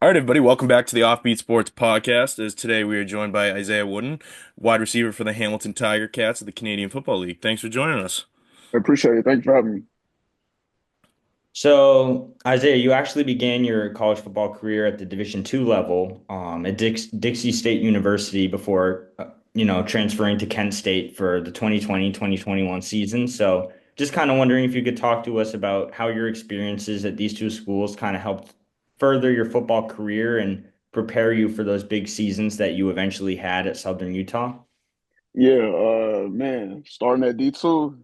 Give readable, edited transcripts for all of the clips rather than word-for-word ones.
All right, everybody, welcome back to the OffBeat Sports Podcast. As today we are joined by Isaiah Wooden, wide receiver for the Hamilton Tiger Cats of the Canadian Football League. Thanks for joining us. I appreciate it. Thank you for having me. So, Isaiah, you actually began your college football career at the Division II level at Dixie State University before, transferring to Kent State for the 2020-2021 season. So, just kind of wondering if you could talk to us about how your experiences at these two schools kind of helped further your football career and prepare you for those big seasons that you eventually had at Southern Utah. Yeah, man, starting at D2,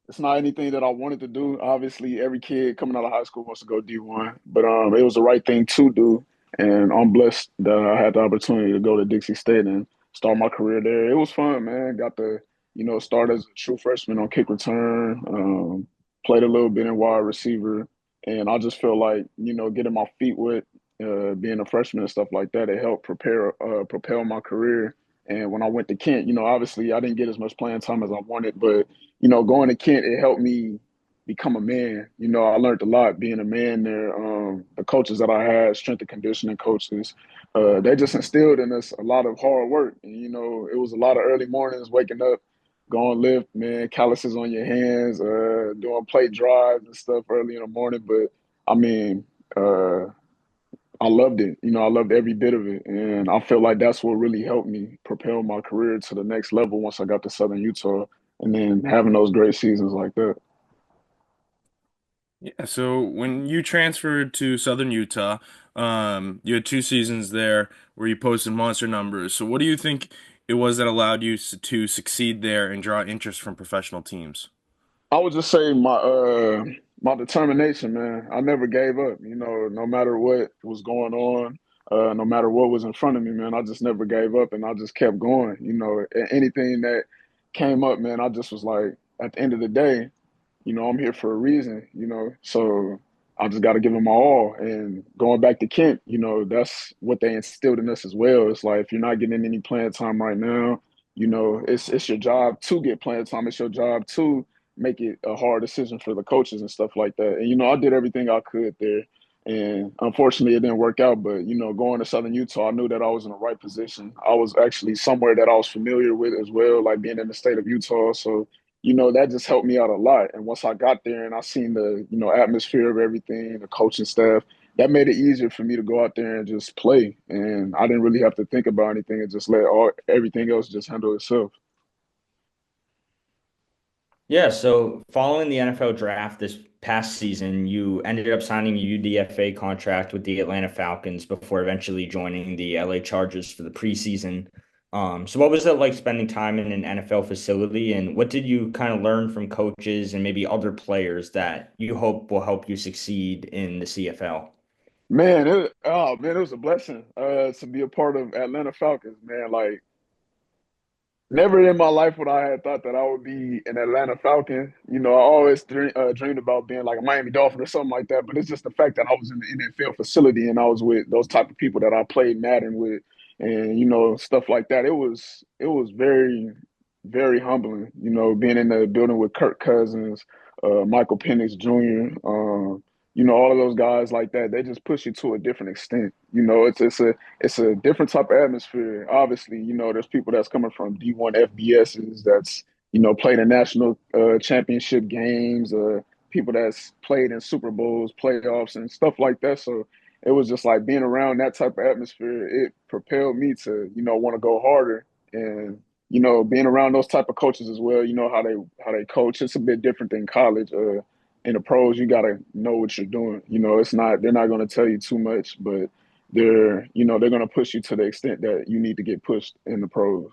it's not anything that I wanted to do. Obviously, every kid coming out of high school wants to go D1, but it was the right thing to do. And I'm blessed that I had the opportunity to go to Dixie State and start my career there. It was fun, man. Got to, start as a true freshman on kick return, played a little bit in wide receiver. And I just feel like, getting my feet wet, being a freshman and stuff like that, it helped propel my career. And when I went to Kent, obviously I didn't get as much playing time as I wanted, but going to Kent, it helped me become a man. I learned a lot being a man there. The coaches that I had, strength and conditioning coaches, they just instilled in us a lot of hard work. And, it was a lot of early mornings, waking up, going lift, man, calluses on your hands, doing plate drives and stuff early in the morning. But I mean, uh, I loved it. I loved every bit of it. And I feel like that's what really helped me propel my career to the next level once I got to Southern Utah and then having those great seasons like that. Yeah, so when you transferred to Southern Utah, you had two seasons there where you posted monster numbers. So what do you think it was that allowed you to succeed there and draw interest from professional teams? I would just say my determination, man. I never gave up, no matter what was going on, no matter what was in front of me, man. I just never gave up and I just kept going. Anything that came up, man, I just was like, at the end of the day, I'm here for a reason, so I just got to give them my all. And going back to Kent, that's what they instilled in us as well. It's like if you're not getting any playing time right now, it's your job to get playing time. It's your job to make it a hard decision for the coaches and stuff like that. And I did everything I could there. And unfortunately, it didn't work out. But going to Southern Utah, I knew that I was in the right position. I was actually somewhere that I was familiar with as well, like being in the state of Utah. So that just helped me out a lot. And once I got there and I seen the, atmosphere of everything, the coaching staff, that made it easier for me to go out there and just play. And I didn't really have to think about anything and just let everything else just handle itself. Yeah, so following the NFL draft this past season, you ended up signing a UDFA contract with the Atlanta Falcons before eventually joining the LA Chargers for the preseason. So what was it like spending time in an NFL facility, and what did you kind of learn from coaches and maybe other players that you hope will help you succeed in the CFL? Man, it was a blessing to be a part of Atlanta Falcons, man. Like never in my life would I have thought that I would be an Atlanta Falcon. I always dreamed about being like a Miami Dolphin or something like that. But it's just the fact that I was in the NFL facility and I was with those type of people that I played Madden with, and stuff like that. It was very very humbling. Being in the building with Kirk Cousins, Michael Penix Jr. All of those guys like that. They just push you to a different extent. It's a different type of atmosphere. Obviously, there's people that's coming from D1 FBSs that's, played in national championship games, people that's played in Super Bowls, playoffs, and stuff like that. So it was just like being around that type of atmosphere, it propelled me to, want to go harder. And, being around those type of coaches as well, how they coach. It's a bit different than college. In the pros, you gotta know what you're doing. It's not they're not gonna tell you too much, but they're gonna push you to the extent that you need to get pushed in the pros.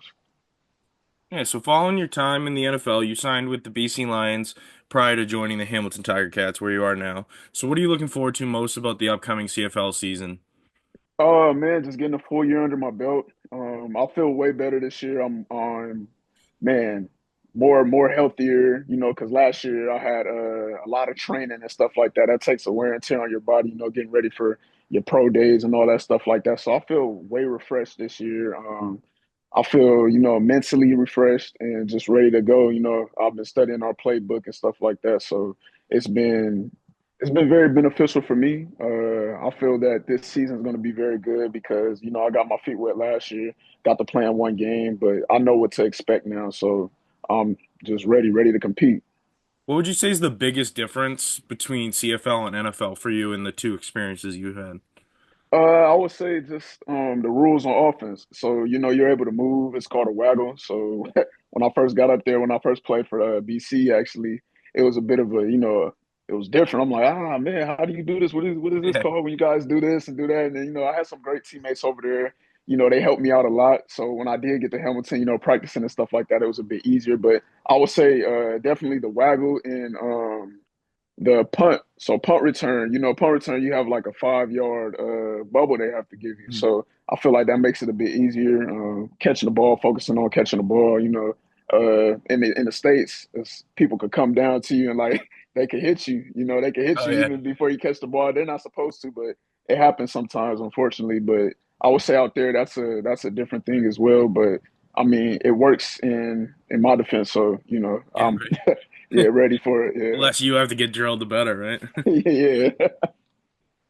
Yeah, so following your time in the NFL, you signed with the BC Lions prior to joining the Hamilton Tiger Cats, where you are now. So what are you looking forward to most about the upcoming CFL season? Oh man, just getting a full year under my belt. I feel way better this year. Man, more healthier. Because last year I had a lot of training and stuff like that. That takes a wear and tear on your body. Getting ready for your pro days and all that stuff like that. So I feel way refreshed this year. I feel mentally refreshed and just ready to go. I've been studying our playbook and stuff like that. So it's been it's been very beneficial for me. I feel that this season is going to be very good because I got my feet wet last year, got to play in one game, but I know what to expect now. So I'm just ready to compete. What would you say is the biggest difference between CFL and NFL for you in the two experiences you had? I would say just the rules on offense. So you're able to move. It's called a waggle. So when I first got up there, when I first played for BC, actually, it was a bit of a it was different. I'm like, man, how do you do this? What is this Yeah. called when you guys do this and do that? And then I had some great teammates over there. They helped me out a lot. So when I did get to Hamilton, practicing and stuff like that, it was a bit easier. But I would say definitely the waggle and the punt. So punt return, you have like a 5 yard bubble they have to give you. Mm. So I feel like that makes it a bit easier. Catching the ball, focusing on catching the ball. In the states, people could come down to you and like they could hit you. They could hit Oh you yeah. even before you catch the ball. They're not supposed to, but it happens sometimes, unfortunately. But I would say out there, that's a different thing as well. But I mean, it works in my defense. So Yeah, I'm right. yeah ready for it. Less you have to get drilled, the better, right? Yeah.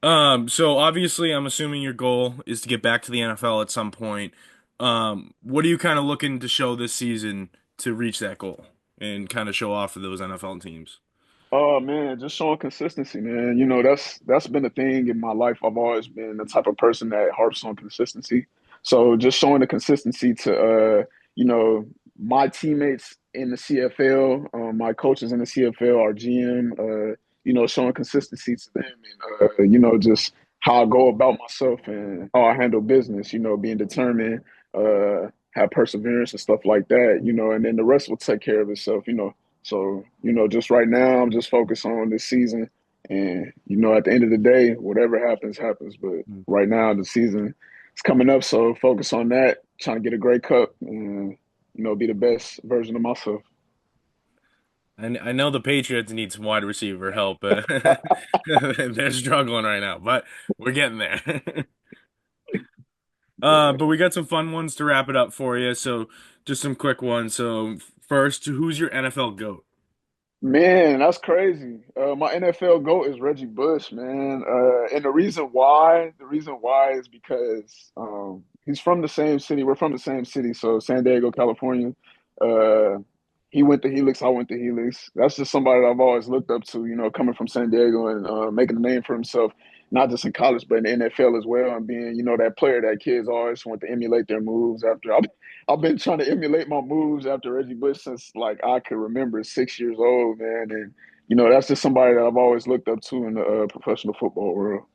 Yeah. So obviously I'm assuming your goal is to get back to the NFL at some point. What are you kind of looking to show this season to reach that goal and kind of show off for those NFL teams? Oh man, just showing consistency, man. That's been a thing in my life. I've always been the type of person that harps on consistency. So just showing the consistency to my teammates in the CFL, my coaches in the CFL, our GM, showing consistency to them and just how I go about myself and how I handle business, being determined, have perseverance and stuff like that, and then the rest will take care of itself. So, just right now, I'm just focused on this season. And, at the end of the day, whatever happens, happens. But Mm. right now, the season is coming up. So, focus on that, trying to get a great cup and, be the best version of myself. And I know the Patriots need some wide receiver help. They're struggling right now, but we're getting there. But we got some fun ones to wrap it up for you. So just some quick ones. So first, who's your NFL GOAT? Man, that's crazy. My NFL GOAT is Reggie Bush, man. And the reason why is because he's from the same city. We're from the same city, so San Diego, California. Uh, he went to Helix, I went to Helix. That's just somebody that I've always looked up to, coming from San Diego and making a name for himself, not just in college, but in the NFL as well, and being, that player that kids always want to emulate their moves after. I've been trying to emulate my moves after Reggie Bush since like I could remember 6 years old, man. And that's just somebody that I've always looked up to in the professional football world.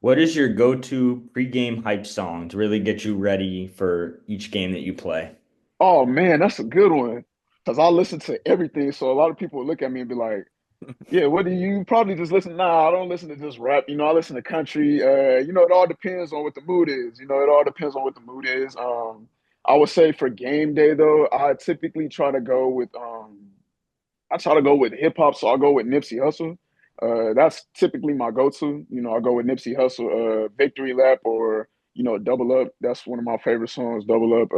What is your go-to pregame hype song to really get you ready for each game that you play? Oh man, that's a good one. Cause I listen to everything, so a lot of people look at me and be like, "Yeah, what do you probably just listen?" Nah, I don't listen to just rap. I listen to country. It all depends on what the mood is. It all depends on what the mood is. I would say for game day though, I try to go with hip hop, so I'll go with Nipsey Hussle. That's typically my go-to. I go with Nipsey Hussle, Victory Lap or Double Up. That's one of my favorite songs, Double Up.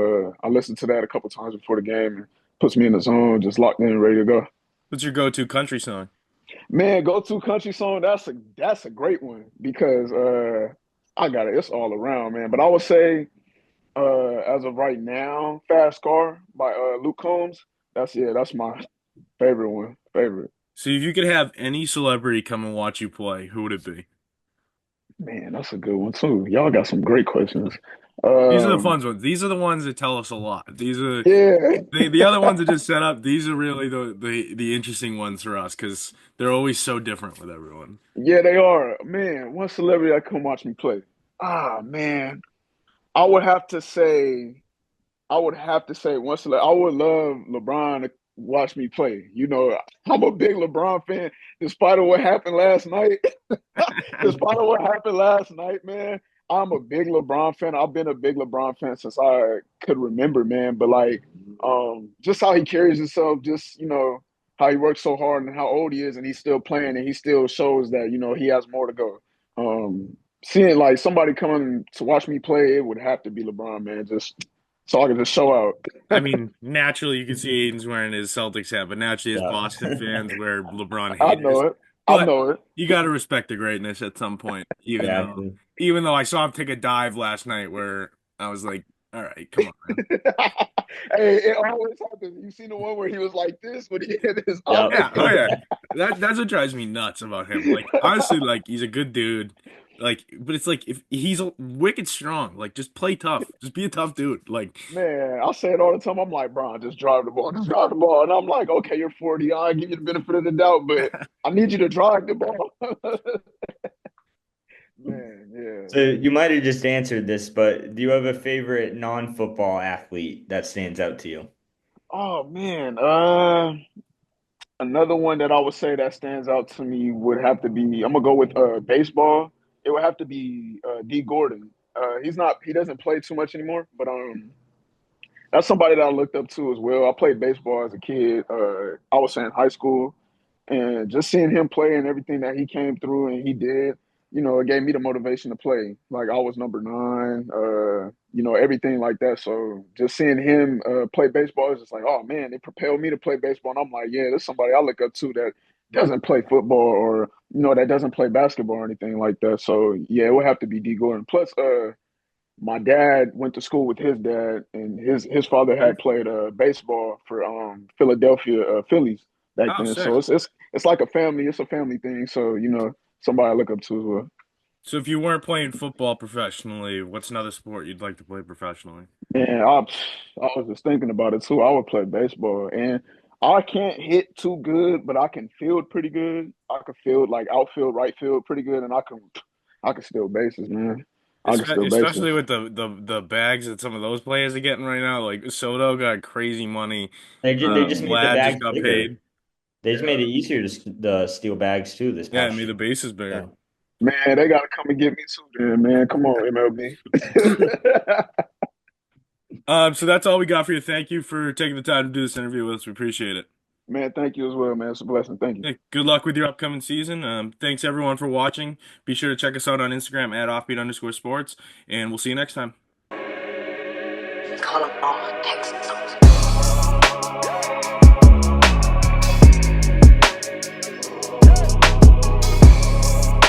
I listen to that a couple times before the game and puts me in the zone, just locked in, ready to go. What's your go-to country song? Man, go-to country song. That's a great one because I got it. It's all around, man. But I would say as of right now, Fast Car by Luke Combs. That's my favorite one. Favorite. So if you could have any celebrity come and watch you play, who would it be? Man, that's a good one too. Y'all got some great questions. These are the Um, fun ones. These are the ones that tell us a lot. These are yeah, the other ones that just set up. These are really the interesting ones for us because they're always so different with everyone. yeah, they are. Man, one celebrity that come watch me play. Man, I would have to say, I would have to say one celebrity. I would love LeBron to watch me play. I'm a big LeBron fan, despite of what happened last night. Despite of what happened last night, man, I'm a big LeBron fan. I've been a big LeBron fan since I could remember, man. But like, just how he carries himself, just how he works so hard and how old he is, and he's still playing, and he still shows that he has more to go. Seeing like somebody coming to watch me play, it would have to be LeBron, man. Just so I can just show out. I mean, naturally you can see Aiden's wearing his Celtics hat, but naturally as Yeah. Boston fans wear LeBron I haters. know it. I But know it. you got to respect the greatness at some point, Exactly. even though I saw him take a dive last night where I was like, all right, come on, man. Hey, it always happens. You seen the one where he was like this when he hit his eye? Yep. Yeah, oh yeah. That's what drives me nuts about him. Like honestly, like he's a good dude. Like, but it's like if he's wicked strong, like just play tough. Just be a tough dude. Like, Man, I say it all the time. I'm like, Bron, just drive the ball, just drive the ball. And I'm like, okay, you're 40. I give you the benefit of the doubt, but I need you to drive the ball. Man, yeah. So you might have just answered this, but do you have a favorite non-football athlete that stands out to you? Oh man. Another one that I would say that stands out to me would have to be I'm gonna go with baseball. It would have to be D Gordon. He doesn't play too much anymore, but that's somebody that I looked up to as well. I played baseball as a kid. I was saying high school, and just seeing him play and everything that he came through and he did, it gave me the motivation to play. Like I was number nine, everything like that. So just seeing him play baseball is just like, oh man, it propelled me to play baseball. And I'm like, yeah, there's somebody I look up to that doesn't play football or that doesn't play basketball or anything like that. So yeah, it would have to be D Gordon. Plus, my dad went to school with his dad, and his father had played baseball for Philadelphia Phillies back oh, then. sick. So it's like a family. It's a family thing. So somebody I look up to as well. So if you weren't playing football professionally, what's another sport you'd like to play professionally? And I was just thinking about it too. I would play baseball, and I can't hit too good, but I can field pretty good. I can field like outfield, right field pretty good, and I can steal bases, man. I can steal bases. Especially with the bags that some of those players are getting right now. Like Soto got crazy money. They just made the Vlad just bags got bigger. paid. They just made it easier to steal bags too this Yeah, it past made year. the bases bigger. Yeah. Man, they gotta come and get me too, then, man. Come on, MLB. So that's all we got for you. Thank you for taking the time to do this interview with us. We appreciate it. Man, thank you as well, man. It's a blessing. Thank you. Yeah, good luck with your upcoming season. Thanks everyone for watching. Be sure to check us out on Instagram at offbeat_sports, and we'll see you next time. Call them all Texas.